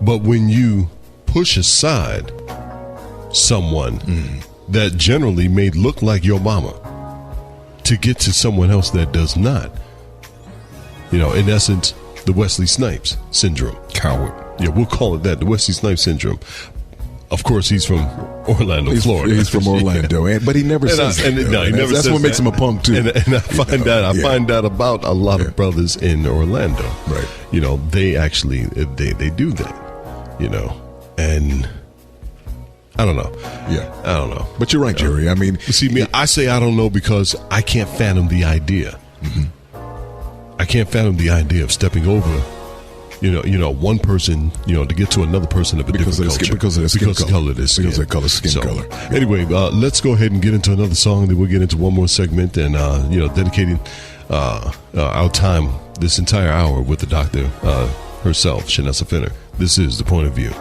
But when you push aside someone that generally may look like your mama to get to someone else that does not, in essence, the Wesley Snipes syndrome. Coward. Yeah, we'll call it that, the Wesley Snipes syndrome. Of course, he's from Orlando, Florida. He's from Orlando, but he never says that. No, he never says that. That's what makes him a punk, too. And I find out about a lot of brothers in Orlando. Right. They actually, they do that, and I don't know. Yeah. I don't know. But you're right, Jerry. I mean, see, I say I don't know because I can't fathom the idea. I can't fathom the idea of stepping over one person, to get to another person of a different culture. Because of their skin color. Because of their skin color. Anyway, let's go ahead and get into another song. Then we'll get into one more segment and, dedicating our time this entire hour with the doctor herself, Shanessa Finner. This is The Point of View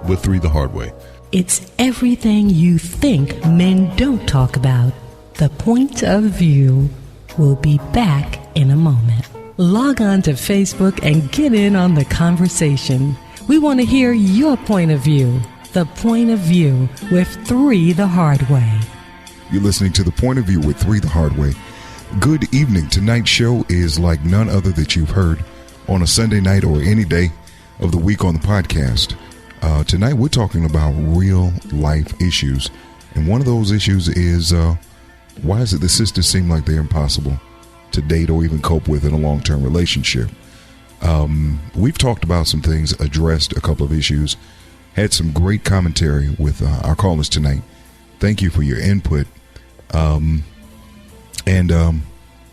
with 3 the Hard Way. It's everything you think men don't talk about. The Point of View will be back in a moment. Log on to Facebook and get in on the conversation. We want to hear your point of view. The Point of View with 3 the Hard Way. You're listening to The Point of View with 3 the Hard Way. Good evening. Tonight's show is like none other that you've heard on a Sunday night or any day of the week on the podcast. Tonight we're talking about real life issues. And one of those issues is why is it the sisters seem like they're impossible to date or even cope with in a long-term relationship? We've talked about some things, addressed a couple of issues, had some great commentary with our callers tonight. Thank you for your input. And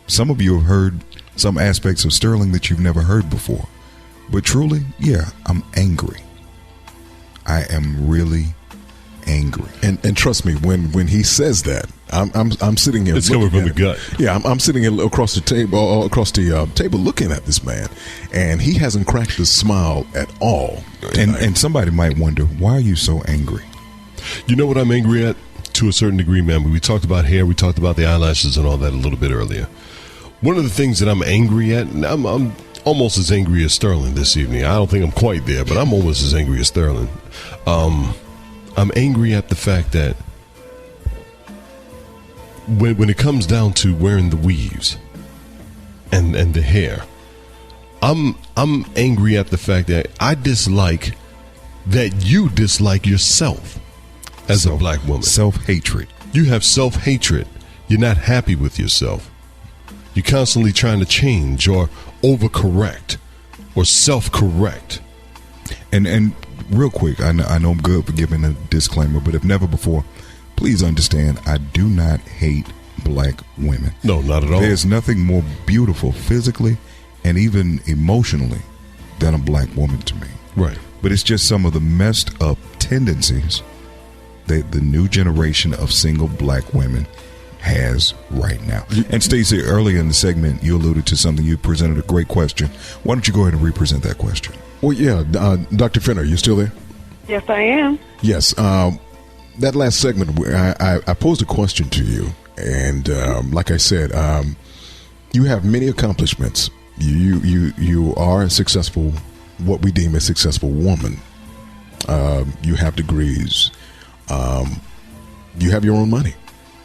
some of you have heard some aspects of Sterling that you've never heard before. But truly, yeah, I'm angry. I am really angry. And trust me, when he says that, I'm sitting here. It's coming from the gut. Yeah, I'm sitting here across the table, table, looking at this man, and he hasn't cracked a smile at all. And somebody might wonder, why are you so angry? You know what I'm angry at? To a certain degree, man. We talked about hair, we talked about the eyelashes and all that a little bit earlier. One of the things that I'm angry at, and I'm almost as angry as Sterling this evening. I don't think I'm quite there, but I'm almost as angry as Sterling. I'm angry at the fact that when it comes down to wearing the weaves and the hair, I'm angry at the fact that I dislike that you dislike yourself as a black woman. Self-hatred. You have self-hatred. You're not happy with yourself. You're constantly trying to change or overcorrect or self-correct. And real quick, I know I'm good for giving a disclaimer, but if never before, please understand, I do not hate black women. No, not at all. There's nothing more beautiful physically and even emotionally than a black woman to me. Right. But it's just some of the messed up tendencies that the new generation of single black women has right now. And Stacey, earlier in the segment, you alluded to something. You presented a great question. Why don't you go ahead and represent that question? Well, yeah, Dr. Finner, are you still there? Yes, I am. Yes. That last segment, I posed a question to you. And like I said, you have many accomplishments. You are a successful, what we deem a successful woman. You have degrees. You have your own money.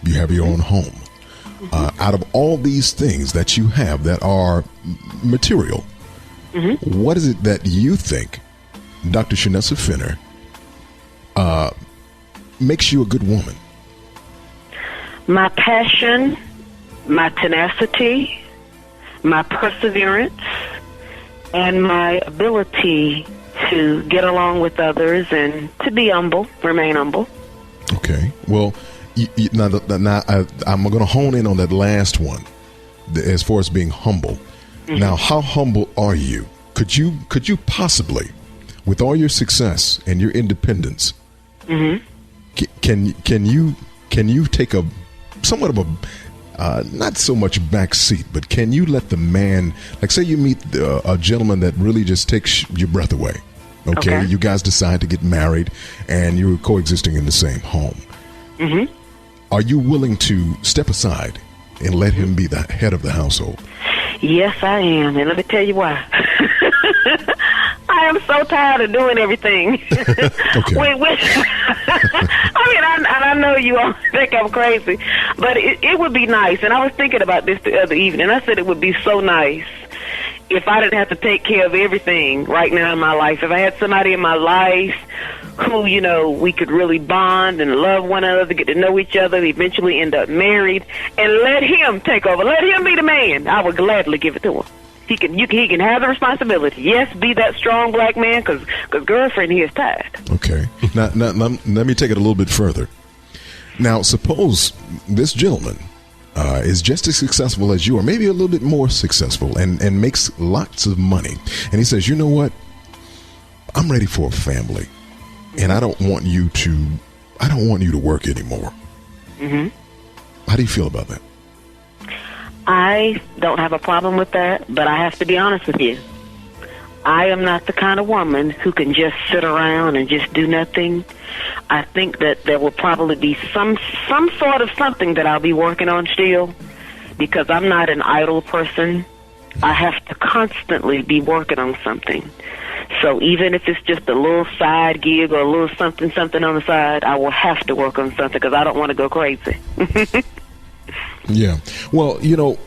You have your own home. Out of all these things that you have that are material, what is it that you think, Dr. Shanessa Finner, makes you a good woman? My passion, my tenacity, my perseverance, and my ability to get along with others and to be humble, remain humble. Okay. Well, now I'm going to hone in on that last one, as far as being humble. Now, how humble are you? Could you possibly, with all your success and your independence, can you take a somewhat of a not so much back seat, but can you let the man, like say you meet a gentleman that really just takes your breath away? Okay, you guys decide to get married and you're coexisting in the same home. Are you willing to step aside and let him be the head of the household? Yes, I am. And let me tell you why. I am so tired of doing everything. Okay. I know you all think I'm crazy, but it would be nice. And I was thinking about this the other evening. I said it would be so nice if I didn't have to take care of everything right now in my life. If I had somebody in my life who, you know, we could really bond and love one another, get to know each other, eventually end up married, and let him take over. Let him be the man. I would gladly give it to him. He can have the responsibility. Yes, be that strong black man, because girlfriend, he is tired. Okay. Now, let me take it a little bit further. Now, suppose this gentleman is just as successful as you, or maybe a little bit more successful, and makes lots of money. And he says, you know what? I'm ready for a family, and I don't want you to work anymore. Mm-hmm. How do you feel about that? I don't have a problem with that, but I have to be honest with you. I am not the kind of woman who can just sit around and just do nothing. I think that there will probably be some sort of something that I'll be working on still, because I'm not an idle person. I have to constantly be working on something. So even if it's just a little side gig or a little something on the side, I will have to work on something, because I don't want to go crazy. Yeah. Well, you know,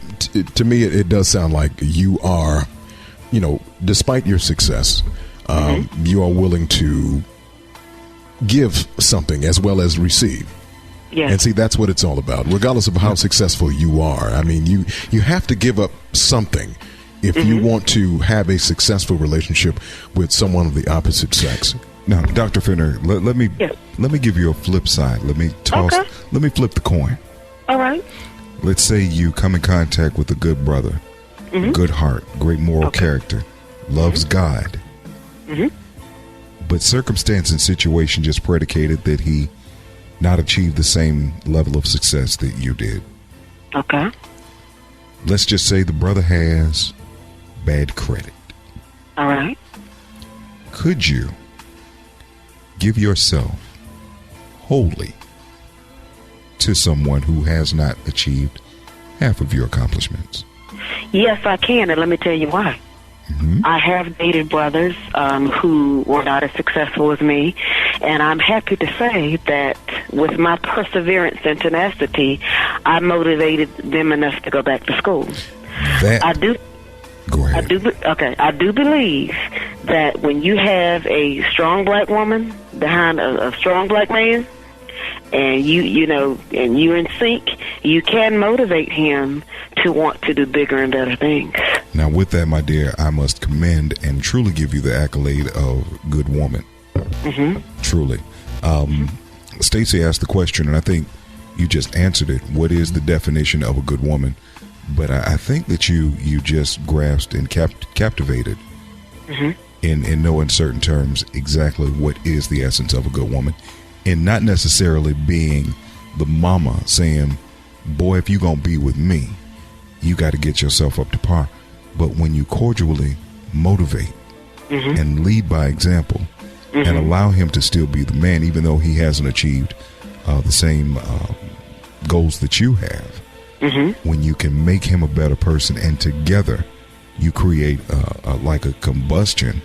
to me, it does sound like you are, you know, despite your success, you are willing to give something as well as receive. Yeah. And see, that's what it's all about, regardless of how successful you are. I mean, you have to give up something if you want to have a successful relationship with someone of the opposite sex. Now, Dr. Finner, let me give you a flip side. Let me flip the coin. All right. Let's say you come in contact with a good brother, good heart, great moral character, loves God, but circumstance and situation just predicated that he not achieve the same level of success that you did. Okay. Let's just say the brother has bad credit. All right. Could you give yourself wholly to someone who has not achieved half of your accomplishments? Yes, I can, and let me tell you why. I have dated brothers who were not as successful as me, and I'm happy to say that with my perseverance and tenacity, I motivated them enough to go back to school. I do. Go ahead. I do believe that when you have a strong black woman behind a strong black man, and you're in sync, you can motivate him to want to do bigger and better things. Now, with that, my dear, I must commend and truly give you the accolade of good woman. Truly. Stacey asked the question, and I think you just answered it. What is the definition of a good woman? But I think that you just grasped and captivated in no uncertain terms exactly what is the essence of a good woman. And not necessarily being the mama saying, boy, if you're going to be with me, you got to get yourself up to par. But when you cordially motivate and lead by example and allow him to still be the man, even though he hasn't achieved the same goals that you have, when you can make him a better person and together you create like a combustion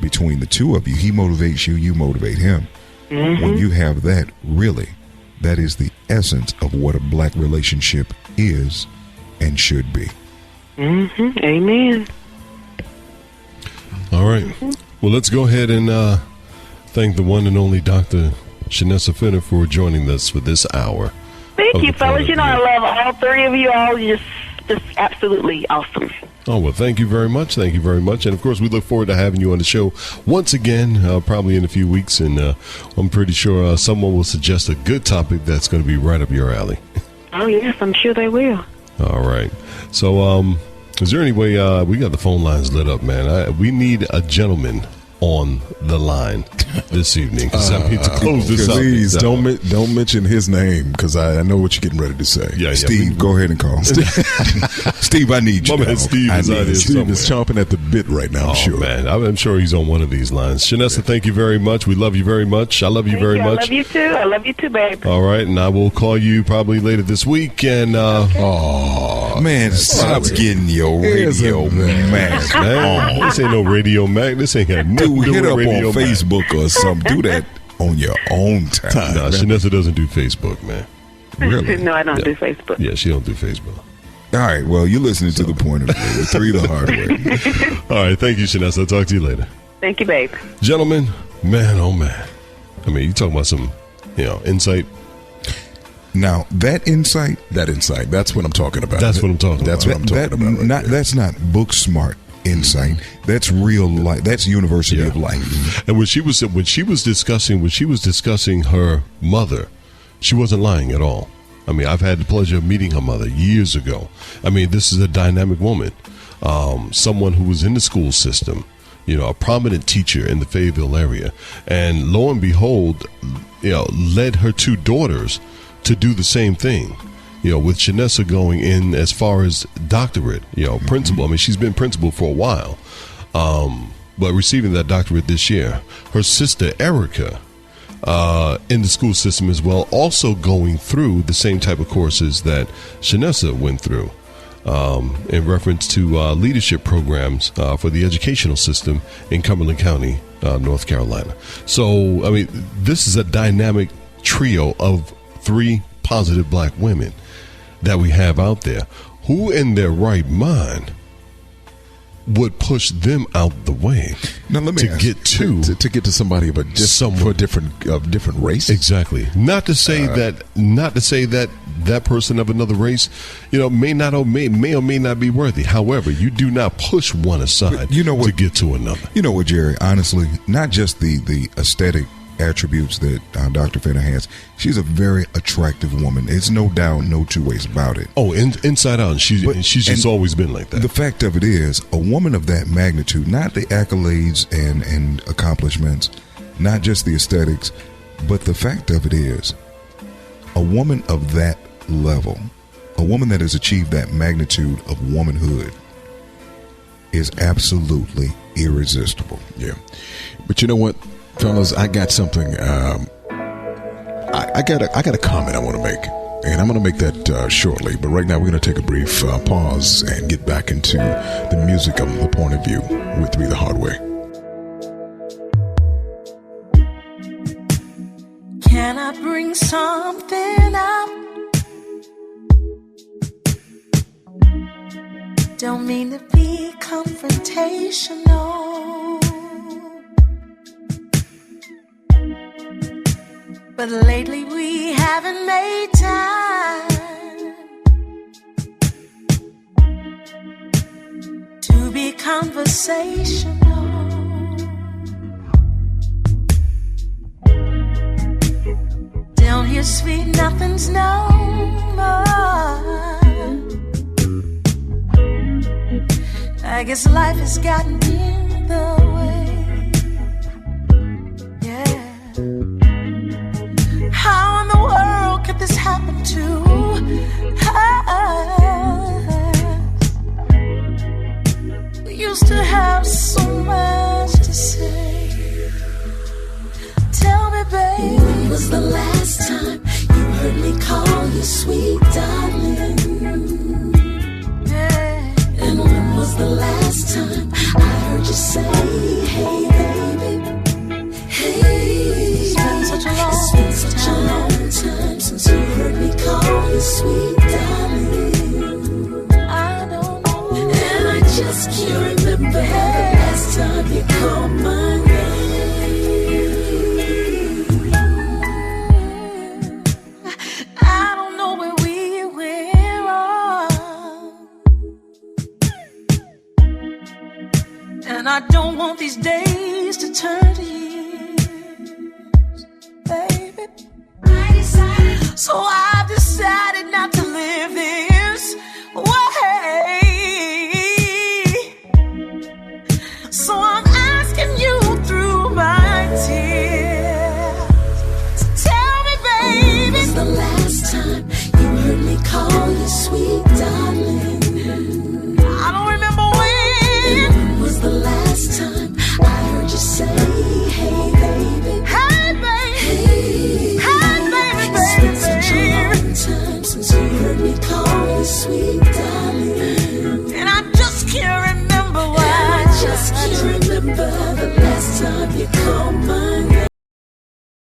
between the two of you. He motivates you, you motivate him. When you have that, really, that is the essence of what a black relationship is and should be. Amen. All right. Well, let's go ahead and thank the one and only Dr. Shanessa Finner for joining us for this hour. Thank you, fellas. You know, I love all three of you. All just absolutely awesome. Oh, well, thank you very much. Thank you very much. And, of course, we look forward to having you on the show once again, probably in a few weeks. And I'm pretty sure someone will suggest a good topic that's going to be right up your alley. Oh, yes, I'm sure they will. All right. So is there any way we got the phone lines lit up, man? We need a gentleman on the line. this evening because I need to close this out. Please don't mention his name because I know what you're getting ready to say. Yeah, Steve, go ahead and call. Steve, I need you. My man Steve is out here Steve is chomping at the bit right now, I'm sure. Man, I'm sure he's on one of these lines. Shanessa, thank you very much. We love you very much. I love you very much. I love you too. I love you too, babe. All right, and I will call you probably later this week. And man, stop getting your radio Mac. Man, this ain't no Radio Mac. This ain't got nothing to do hit with up Radio on Mac. Facebook or something. Do that on your own time. Nah, Shanessa doesn't do Facebook, man. Really? No, I don't do Facebook. Yeah, she don't do Facebook. All right. Well, you're listening to The Point of View with 3 the Hard Way. All right, thank you, Shanessa. I'll talk to you later. Thank you, babe. Gentlemen, man, oh man. I mean, you talking about some, insight. Now, that insight. That's what I'm talking about. That's what I'm talking about. That's what I'm talking about. Right That's not book smart insight. That's real life. That's University of Life. And when she was discussing her mother, she wasn't lying at all. I mean, I've had the pleasure of meeting her mother years ago. I mean, this is a dynamic woman, someone who was in the school system, a prominent teacher in the Fayetteville area, and lo and behold, led her 2 daughters to do the same thing. With Shanessa going in as far as doctorate, principal. I mean, she's been principal for a while, but receiving that doctorate this year. Her sister, Erica, in the school system as well, also going through the same type of courses that Shanessa went through in reference to leadership programs for the educational system in Cumberland County, North Carolina. So, I mean, this is a dynamic trio of 3 positive black women that we have out there. Who in their right mind would push them out the way now, let me get to somebody of a different race? Exactly. Not to say that person of another race, may or may not be worthy. However, you do not push one aside to get to another. You know what, Jerry? Honestly, not just the aesthetic attributes that Dr. Fenner has. She's a very attractive woman. It's no doubt, no 2 ways about it. Oh, inside out. She's just always been like that. The fact of it is, a woman of that magnitude, not the accolades and accomplishments, not just the aesthetics, but the fact of it is, a woman of that level, a woman that has achieved that magnitude of womanhood is absolutely irresistible. Yeah. But you know what, fellas, I got something. I got a comment I want to make, and I'm going to make that shortly. But right now, we're going to take a brief pause and get back into the music of The Point of View with 3 the Hard Way. Can I bring something up? Don't mean to be confrontational, but lately we haven't made time to be conversational. Down here, sweet, nothing's no more. I guess life has gotten in the way. Yeah. How in the world could this happen to us? We used to have so much to say. Tell me, babe, when was the last time you heard me call you sweet darling? Yeah. And when was the last time I heard you say, hey baby, hey? It's been such a long time since you heard me call you sweet darling. I don't know, and I just can't remember the last time you called my name. I don't know where we went wrong, and I don't want these days to turn to years, baby. So I